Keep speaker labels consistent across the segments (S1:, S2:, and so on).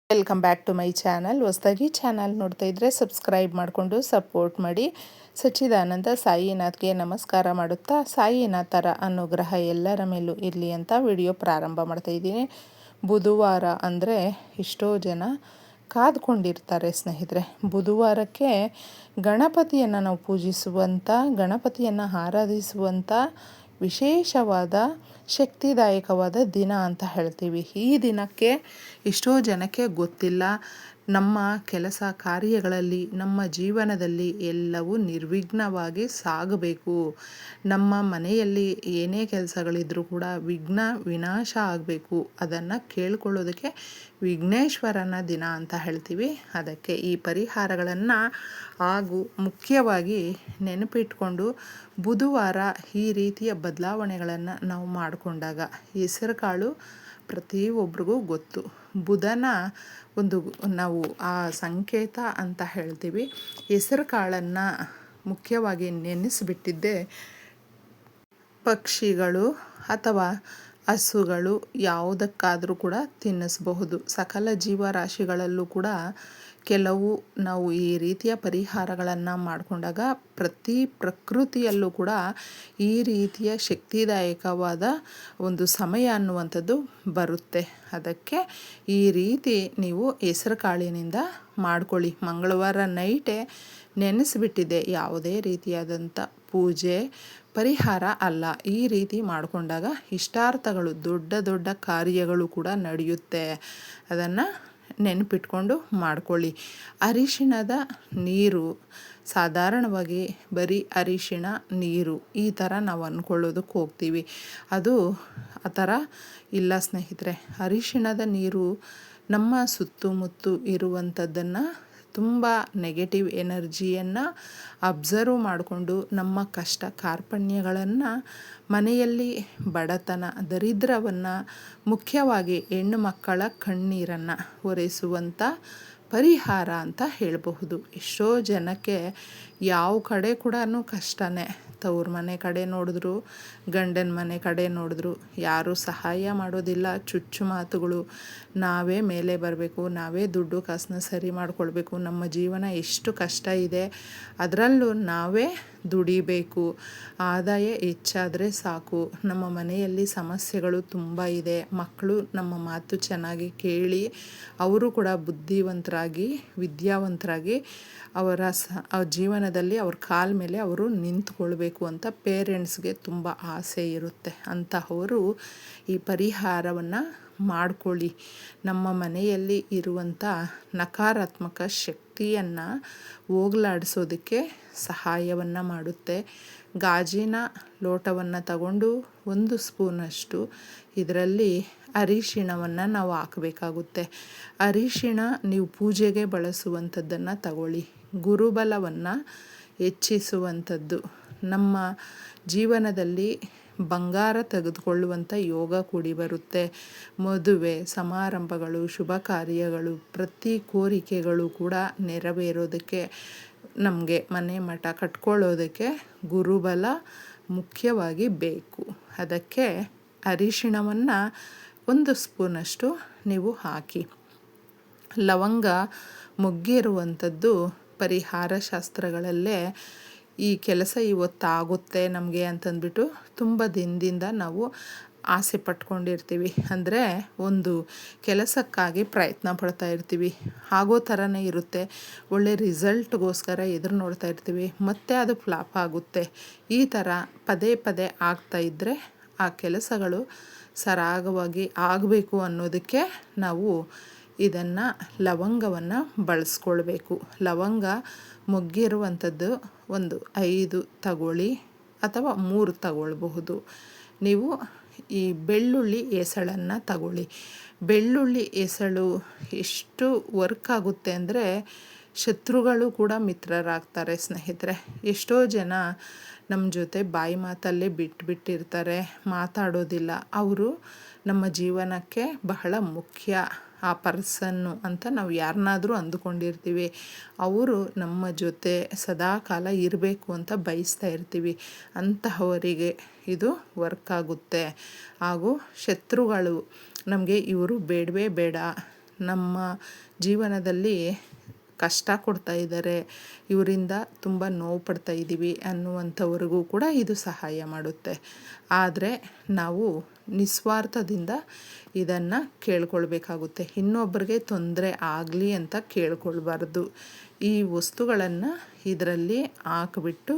S1: Welcome back to my channel. ಹೊಸದಾಗಿ channel ನೋಡ್ತಾ ಇದ್ದರೆ ಸಬ್ಸ್ಕ್ರೈಬ್ ಮಾಡಿಕೊಂಡು ಸಪೋರ್ಟ್ ಮಾಡಿ. ಸಚ್ಚಿದಾನಂದ ಸಾಯಿನಾಥ್ಗೆ ನಮಸ್ಕಾರ ಮಾಡುತ್ತಾ ಸಾಯಿನಾಥರ ಅನುಗ್ರಹ ಎಲ್ಲರ ಮೇಲೂ ಇರಲಿ ಅಂತ ವಿಡಿಯೋ ಪ್ರಾರಂಭ ಮಾಡ್ತಾ ಇದ್ದೀನಿ. ಬುಧವಾರ ಅಂದರೆ ಎಷ್ಟೋ ಜನ ಕಾದ್ಕೊಂಡಿರ್ತಾರೆ ಸ್ನೇಹಿತರೆ. ಬುಧವಾರಕ್ಕೆ ಗಣಪತಿಯನ್ನು ನಾವು ಪೂಜಿಸುವಂಥ, ಗಣಪತಿಯನ್ನು ಆರಾಧಿಸುವಂಥ ವಿಶೇಷವಾದ ಶಕ್ತಿದಾಯಕವಾದ ದಿನ ಅಂತ ಹೇಳ್ತೀವಿ. ಈ ದಿನಕ್ಕೆ ಎಷ್ಟೋ ಜನಕ್ಕೆ ಗೊತ್ತಿಲ್ಲ. ನಮ್ಮ ಕೆಲಸ ಕಾರ್ಯಗಳಲ್ಲಿ, ನಮ್ಮ ಜೀವನದಲ್ಲಿ ಎಲ್ಲವೂ ನಿರ್ವಿಘ್ನವಾಗಿ ಸಾಗಬೇಕು. ನಮ್ಮ ಮನೆಯಲ್ಲಿ ಏನೇ ಕೆಲಸಗಳಿದ್ರೂ ಕೂಡ ವಿಘ್ನ ವಿನಾಶ ಆಗಬೇಕು. ಅದನ್ನು ಕೇಳ್ಕೊಳ್ಳೋದಕ್ಕೆ ವಿಘ್ನೇಶ್ವರನ ದಿನ ಅಂತ ಹೇಳ್ತೀವಿ. ಅದಕ್ಕೆ ಈ ಪರಿಹಾರಗಳನ್ನು ಹಾಗೂ ಮುಖ್ಯವಾಗಿ ನೆನಪಿಟ್ಕೊಂಡು ಬುಧವಾರ ಈ ರೀತಿಯ ಬದಲಾವಣೆಗಳನ್ನು ನಾವು ಮಾಡಿಕೊಂಡಾಗ, ಹೆಸರು ಕಾಳು ಪ್ರತಿಯೊಬ್ಬರಿಗೂ ಗೊತ್ತು. ಬುಧನ ಒಂದು ನಾವು ಆ ಸಂಕೇತ ಅಂತ ಹೇಳ್ತೀವಿ. ಹೆಸರು ಕಾಳನ್ನು ಮುಖ್ಯವಾಗಿ ನೆನೆಸಿಬಿಟ್ಟಿದ್ದೆ ಪಕ್ಷಿಗಳು ಅಥವಾ ಹಸುಗಳು ಯಾವುದಕ್ಕಾದರೂ ಕೂಡ ತಿನ್ನಿಸಬಹುದು. ಸಕಲ ಜೀವರಾಶಿಗಳಲ್ಲೂ ಕೂಡ ಕೆಲವು ನಾವು ಈ ರೀತಿಯ ಪರಿಹಾರಗಳನ್ನು ಮಾಡಿಕೊಂಡಾಗ ಪ್ರಕೃತಿಯಲ್ಲೂ ಕೂಡ ಈ ರೀತಿಯ ಶಕ್ತಿದಾಯಕವಾದ ಒಂದು ಸಮಯ ಅನ್ನುವಂಥದ್ದು ಬರುತ್ತೆ. ಅದಕ್ಕೆ ಈ ರೀತಿ ನೀವು ಹೆಸರು ಕಾಳಿನಿಂದ ಮಾಡ್ಕೊಳ್ಳಿ. ಮಂಗಳವಾರ ನೈಟೇ ನೆನೆಸಿಬಿಟ್ಟಿದೆ. ಯಾವುದೇ ರೀತಿಯಾದಂಥ ಪೂಜೆ ಪರಿಹಾರ ಅಲ್ಲ. ಈ ರೀತಿ ಮಾಡಿಕೊಂಡಾಗ ಇಷ್ಟಾರ್ಥಗಳು, ದೊಡ್ಡ ದೊಡ್ಡ ಕಾರ್ಯಗಳು ಕೂಡ ನಡೆಯುತ್ತೆ. ಅದನ್ನು ನೆನಪಿಟ್ಕೊಂಡು ಮಾಡ್ಕೊಳ್ಳಿ. ಅರಿಶಿಣದ ನೀರು, ಸಾಧಾರಣವಾಗಿ ಬರೀ ಅರಿಶಿಣ ನೀರು ಈ ಥರ ನಾವು ಅಂದ್ಕೊಳ್ಳೋದಕ್ಕೆ ಹೋಗ್ತೀವಿ. ಅದು ಆ ಥರ ಇಲ್ಲ ಸ್ನೇಹಿತರೆ. ಅರಿಶಿಣದ ನೀರು ನಮ್ಮ ಸುತ್ತಮುತ್ತ ಇರುವಂಥದ್ದನ್ನು, ತುಂಬ ನೆಗೆಟಿವ್ ಎನರ್ಜಿಯನ್ನು ಅಬ್ಸರ್ವ್ ಮಾಡಿಕೊಂಡು ನಮ್ಮ ಕಷ್ಟ ಕಾರ್ಪಣ್ಯಗಳನ್ನು, ಮನೆಯಲ್ಲಿ ಬಡತನ ದರಿದ್ರವನ್ನು, ಮುಖ್ಯವಾಗಿ ಹೆಣ್ಣು ಮಕ್ಕಳ ಕಣ್ಣೀರನ್ನು ಒರೆಸುವಂಥ ಪರಿಹಾರ ಅಂತ ಹೇಳಬಹುದು. ಎಷ್ಟೋ ಜನಕ್ಕೆ ಯಾವ ಕಡೆ ಕೂಡ ಕಷ್ಟನೇ. ತವ್ರ ಮನೆ ಕಡೆ ನೋಡಿದ್ರು, ಗಂಡನ ಮನೆ ಕಡೆ ನೋಡಿದ್ರು ಯಾರೂ ಸಹಾಯ ಮಾಡೋದಿಲ್ಲ. ಚುಚ್ಚು ಮಾತುಗಳು, ನಾವೇ ಮೇಲೆ ಬರಬೇಕು, ನಾವೇ ದುಡ್ಡು ಕಾಸನ್ನ ಸರಿ ಮಾಡಿಕೊಳ್ಬೇಕು, ನಮ್ಮ ಜೀವನ ಎಷ್ಟು ಕಷ್ಟ ಇದೆ, ಅದರಲ್ಲೂ ನಾವೇ ದುಡಿಬೇಕು, ಆದಾಯ ಹೆಚ್ಚಾದರೆ ಸಾಕು, ನಮ್ಮ ಮನೆಯಲ್ಲಿ ಸಮಸ್ಯೆಗಳು ತುಂಬ ಇದೆ, ಮಕ್ಕಳು ನಮ್ಮ ಮಾತು ಚೆನ್ನಾಗಿ ಕೇಳಿ ಅವರು ಕೂಡ ಬುದ್ಧಿವಂತರಾಗಿ ವಿದ್ಯಾವಂತರಾಗಿ ಅವರ ಜೀವನದಲ್ಲಿ ಅವ್ರ ಕಾಲ ಮೇಲೆ ಅವರು ನಿಂತ್ಕೊಳ್ಬೇಕು ಅಂತ ಪೇರೆಂಟ್ಸ್ಗೆ ತುಂಬ ಆಸೆ ಇರುತ್ತೆ. ಅಂತಹವರು ಈ ಪರಿಹಾರವನ್ನು ಮಾಡಿಕೊಳ್ಳಿ. ನಮ್ಮ ಮನೆಯಲ್ಲಿ ಇರುವಂಥ ನಕಾರಾತ್ಮಕ ಶಕ್ತಿಯನ್ನು ಹೋಗಲಾಡಿಸೋದಕ್ಕೆ ಸಹಾಯವನ್ನು ಮಾಡುತ್ತೆ. ಗಾಜಿನ ಲೋಟವನ್ನು ತಗೊಂಡು 1 ಸ್ಪೂನಷ್ಟು ಇದರಲ್ಲಿ ಅರಿಶಿಣವನ್ನು ನಾವು ಹಾಕಬೇಕಾಗುತ್ತೆ. ಅರಿಶಿಣ ನೀವು ಪೂಜೆಗೆ ಬಳಸುವಂಥದ್ದನ್ನು ತಗೊಳ್ಳಿ. ಗುರುಬಲವನ್ನು ಹೆಚ್ಚಿಸುವಂಥದ್ದು, ನಮ್ಮ ಜೀವನದಲ್ಲಿ ಬಂಗಾರ ತೆಗೆದುಕೊಳ್ಳುವಂಥ ಯೋಗ ಕೂಡಿ ಬರುತ್ತೆ. ಮದುವೆ ಸಮಾರಂಭಗಳು, ಶುಭ ಕಾರ್ಯಗಳು, ಪ್ರತಿ ಕೋರಿಕೆಗಳು ಕೂಡ ನೆರವೇರೋದಕ್ಕೆ, ನಮಗೆ ಮನೆ ಮಠ ಕಟ್ಕೊಳ್ಳೋದಕ್ಕೆ ಗುರುಬಲ ಮುಖ್ಯವಾಗಿ ಬೇಕು. ಅದಕ್ಕೆ ಅರಿಶಿಣವನ್ನು 1 ಸ್ಪೂನಷ್ಟು ನೀವು ಹಾಕಿ. ಲವಂಗ ಮೊಗ್ಗಿರುವಂಥದ್ದು ಪರಿಹಾರ ಶಾಸ್ತ್ರಗಳಲ್ಲೇ ಈ ಕೆಲಸ ಇವತ್ತಾಗುತ್ತೆ ನಮಗೆ ಅಂತಂದ್ಬಿಟ್ಟು ತುಂಬ ದಿನದಿಂದ ನಾವು ಆಸೆ ಪಟ್ಕೊಂಡಿರ್ತೀವಿ. ಅಂದರೆ ಒಂದು ಕೆಲಸಕ್ಕಾಗಿ ಪ್ರಯತ್ನ ಪಡ್ತಾ ಇರ್ತೀವಿ, ಆಗೋ ಥರನೇ ಇರುತ್ತೆ. ಒಳ್ಳೆ ರಿಸಲ್ಟ್ಗೋಸ್ಕರ ಎದುರು ನೋಡ್ತಾ ಇರ್ತೀವಿ, ಮತ್ತು ಅದು ಫ್ಲಾಪ್ ಆಗುತ್ತೆ. ಈ ಥರ ಪದೇ ಪದೇ ಆಗ್ತಾಯಿದ್ರೆ ಆ ಕೆಲಸಗಳು ಸರಾಗವಾಗಿ ಆಗಬೇಕು ಅನ್ನೋದಕ್ಕೆ ನಾವು ಇದನ್ನು ಲವಂಗವನ್ನು ಬಳಸ್ಕೊಳ್ಬೇಕು. ಲವಂಗ ಮೊಗ್ಗಿರುವಂಥದ್ದು ಒಂದು 5 ತಗೊಳ್ಳಿ ಅಥವಾ 3 ತಗೊಳ್ಬಹುದು. ನೀವು ಈ ಬೆಳ್ಳುಳ್ಳಿ ಎಸಳನ್ನು ತಗೊಳ್ಳಿ. ಬೆಳ್ಳುಳ್ಳಿ ಎಸಳು ಎಷ್ಟು ವರ್ಕ್ ಆಗುತ್ತೆ ಅಂದರೆ ಶತ್ರುಗಳು ಕೂಡ ಮಿತ್ರರಾಗ್ತಾರೆ ಸ್ನೇಹಿತರೆ. ಎಷ್ಟೋ ಜನ ನಮ್ಮ ಜೊತೆ ಬಾಯಿ ಮಾತಲ್ಲೇ ಬಿಟ್ಟಿರ್ತಾರೆ, ಮಾತಾಡೋದಿಲ್ಲ. ಅವರು ನಮ್ಮ ಜೀವನಕ್ಕೆ ಬಹಳ ಮುಖ್ಯ. ಆ ಪರ್ಸನ್ನು ಅಂತ ನಾವು ಯಾರನ್ನಾದರೂ ಅಂದುಕೊಂಡಿರ್ತೀವಿ. ಅವರು ನಮ್ಮ ಜೊತೆ ಸದಾಕಾಲ ಇರಬೇಕು ಅಂತ ಬಯಸ್ತಾ ಇರ್ತೀವಿ. ಅಂತಹವರಿಗೆ ಇದು ವರ್ಕ್ ಆಗುತ್ತೆ. ಹಾಗೂ ಶತ್ರುಗಳು ನಮಗೆ ಇವರು ಬೇಡವೇ ಬೇಡ, ನಮ್ಮ ಜೀವನದಲ್ಲಿ ಕಷ್ಟ ಕೊಡ್ತಾ ಇದ್ದಾರೆ, ಇವರಿಂದ ತುಂಬ ನೋವು ಪಡ್ತಾ ಇದ್ದೀವಿ ಅನ್ನುವಂಥವ್ರಿಗೂ ಕೂಡ ಇದು ಸಹಾಯ ಮಾಡುತ್ತೆ. ಆದರೆ ನಾವು ನಿಸ್ವಾರ್ಥದಿಂದ ಇದನ್ನು ಕೇಳ್ಕೊಳ್ಬೇಕಾಗುತ್ತೆ. ಇನ್ನೊಬ್ಬರಿಗೆ ತೊಂದರೆ ಆಗಲಿ ಅಂತ ಕೇಳ್ಕೊಳ್ಬಾರ್ದು. ಈ ವಸ್ತುಗಳನ್ನು ಇದರಲ್ಲಿ ಹಾಕಿಬಿಟ್ಟು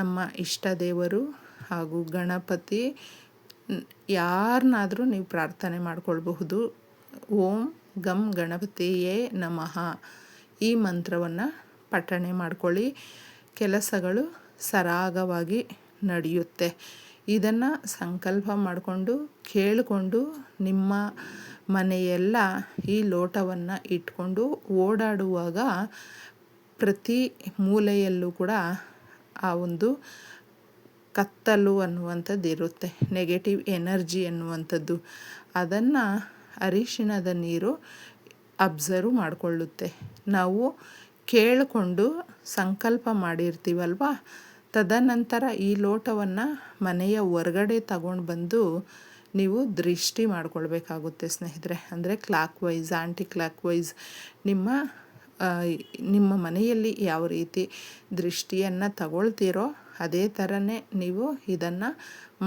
S1: ನಮ್ಮ ಇಷ್ಟ ದೇವರು ಹಾಗೂ ಗಣಪತಿ ಯಾರನ್ನಾದರೂ ನೀವು ಪ್ರಾರ್ಥನೆ ಮಾಡ್ಕೊಳ್ಬಹುದು. ಓಂ ಗಂ ಗಣಪತಿಯೇ ನಮಃ ಈ ಮಂತ್ರವನ್ನು ಪಠಣೆ ಮಾಡ್ಕೊಳ್ಳಿ. ಕೆಲಸಗಳು ಸರಾಗವಾಗಿ ನಡೆಯುತ್ತೆ. ಇದನ್ನು ಸಂಕಲ್ಪ ಮಾಡಿಕೊಂಡು ಕೇಳಿಕೊಂಡು ನಿಮ್ಮ ಮನೆಯೆಲ್ಲ ಈ ಲೋಟವನ್ನು ಇಟ್ಕೊಂಡು ಓಡಾಡುವಾಗ ಪ್ರತಿ ಮೂಲೆಯಲ್ಲೂ ಕೂಡ ಆ ಒಂದು ಕತ್ತಲು ಅನ್ನುವಂಥದ್ದು ಇರುತ್ತೆ, ನೆಗೆಟಿವ್ ಎನರ್ಜಿ ಅನ್ನುವಂಥದ್ದು. ಅದನ್ನು ಅರಿಶಿಣದ ನೀರು ಅಬ್ಸರ್ವ್ ಮಾಡಿಕೊಳ್ಳುತ್ತೆ. ನಾವು ಕೇಳಿಕೊಂಡು ಸಂಕಲ್ಪ ಮಾಡಿರ್ತೀವಲ್ವ, ತದನಂತರ ಈ ಲೋಟವನ್ನು ಮನೆಯ ಹೊರಗಡೆ ತಗೊಂಡು ಬಂದು ನೀವು ದೃಷ್ಟಿ ಮಾಡ್ಕೊಳ್ಬೇಕಾಗುತ್ತೆ ಸ್ನೇಹಿತರೆ. ಅಂದರೆ clockwise, anticlockwise ನಿಮ್ಮ ಮನೆಯಲ್ಲಿ ಯಾವ ರೀತಿ ದೃಷ್ಟಿಯನ್ನು ತಗೊಳ್ತೀರೋ ಅದೇ ಥರನೇ ನೀವು ಇದನ್ನು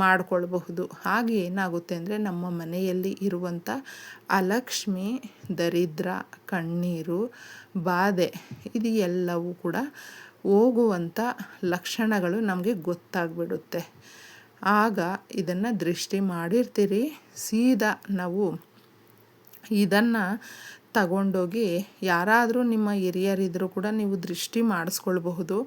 S1: ಮಾಡಿಕೊಳ್ಬಹುದು. ಹಾಗೆ ಏನಾಗುತ್ತೆ ಅಂದರೆ ನಮ್ಮ ಮನೆಯಲ್ಲಿ ಇರುವಂಥ ಅಲಕ್ಷ್ಮಿ, ದರಿದ್ರ, ಕಣ್ಣೀರು, ಬಾಧೆ ಇದು ಎಲ್ಲವೂ ಕೂಡ ಹೋಗುವಂಥ ಲಕ್ಷಣಗಳು ನಮಗೆ ಗೊತ್ತಾಗ್ಬಿಡುತ್ತೆ. ಆಗ ಇದನ್ನು ದೃಷ್ಟಿ ಮಾಡಿರ್ತೀರಿ, ಸೀದಾ ನಾವು ಇದನ್ನು ತಗೊಂಡೋಗಿ ಯಾರಾದರೂ ನಿಮ್ಮ ಹಿರಿಯರಿದ್ದರೂ ಕೂಡ ನೀವು ದೃಷ್ಟಿ ಮಾಡಿಸ್ಕೊಳ್ಬಹುದು.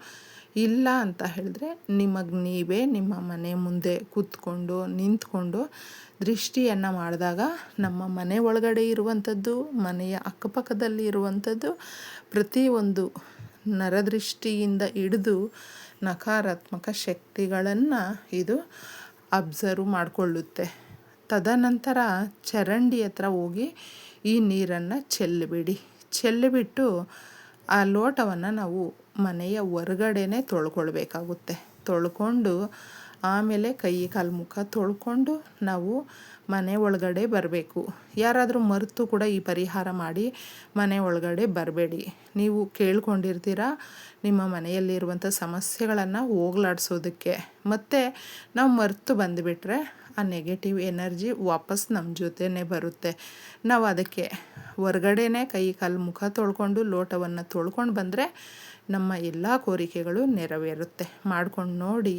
S1: ಇಲ್ಲ ಅಂತ ಹೇಳಿದ್ರೆ ನಿಮಗೆ ನೀವೇ ನಿಮ್ಮ ಮನೆ ಮುಂದೆ ಕೂತ್ಕೊಂಡು ನಿಂತ್ಕೊಂಡು ದೃಷ್ಟಿಯನ್ನು ಮಾಡಿದಾಗ ನಮ್ಮ ಮನೆ ಒಳಗಡೆ ಇರುವಂಥದ್ದು, ಮನೆಯ ಅಕ್ಕಪಕ್ಕದಲ್ಲಿ ಇರುವಂಥದ್ದು ಪ್ರತಿಯೊಂದು ನರದೃಷ್ಟಿಯಿಂದ ಹಿಡಿದು ನಕಾರಾತ್ಮಕ ಶಕ್ತಿಗಳನ್ನು ಇದು ಅಬ್ಸರ್ವ್ ಮಾಡಿಕೊಳ್ಳುತ್ತೆ. ತದನಂತರ ಚರಂಡಿ ಹತ್ರ ಹೋಗಿ ಈ ನೀರನ್ನು ಚೆಲ್ಲಿಬಿಟ್ಟು ಆ ಲೋಟವನ್ನು ನಾವು ಮನೆಯ ಹೊರಗಡೆನೇ ತೊಳ್ಕೊಳ್ಬೇಕಾಗುತ್ತೆ. ತೊಳ್ಕೊಂಡು ಆಮೇಲೆ ಕೈ ಕಾಲು ಮುಖ ತೊಳ್ಕೊಂಡು ನಾವು ಮನೆ ಒಳಗಡೆ ಬರಬೇಕು. ಯಾರಾದರೂ ಮರೆತು ಕೂಡ ಈ ಪರಿಹಾರ ಮಾಡಿ ಮನೆ ಒಳಗಡೆ ಬರಬೇಡಿ. ನೀವು ಕೇಳ್ಕೊಂಡಿರ್ತೀರ ನಿಮ್ಮ ಮನೆಯಲ್ಲಿರುವಂಥ ಸಮಸ್ಯೆಗಳನ್ನು ಹೋಗಲಾಡಿಸೋದಕ್ಕೆ. ಮತ್ತು ನಾವು ಮರೆತು ಬಂದುಬಿಟ್ರೆ ಆ ನೆಗೆಟಿವ್ ಎನರ್ಜಿ ವಾಪಸ್ ನಮ್ಮ ಜೊತೆನೇ ಬರುತ್ತೆ. ನಾವು ಅದಕ್ಕೆ ಹೊರಗಡೆನೇ ಕೈ ಕಾಲು ಮುಖ ತೊಳ್ಕೊಂಡು ಲೋಟವನ್ನು ತೊಳ್ಕೊಂಡು ಬಂದರೆ ನಮ್ಮ ಎಲ್ಲ ಕೋರಿಕೆಗಳು ನೆರವೇರುತ್ತೆ. ಮಾಡ್ಕೊಂಡು ನೋಡಿ.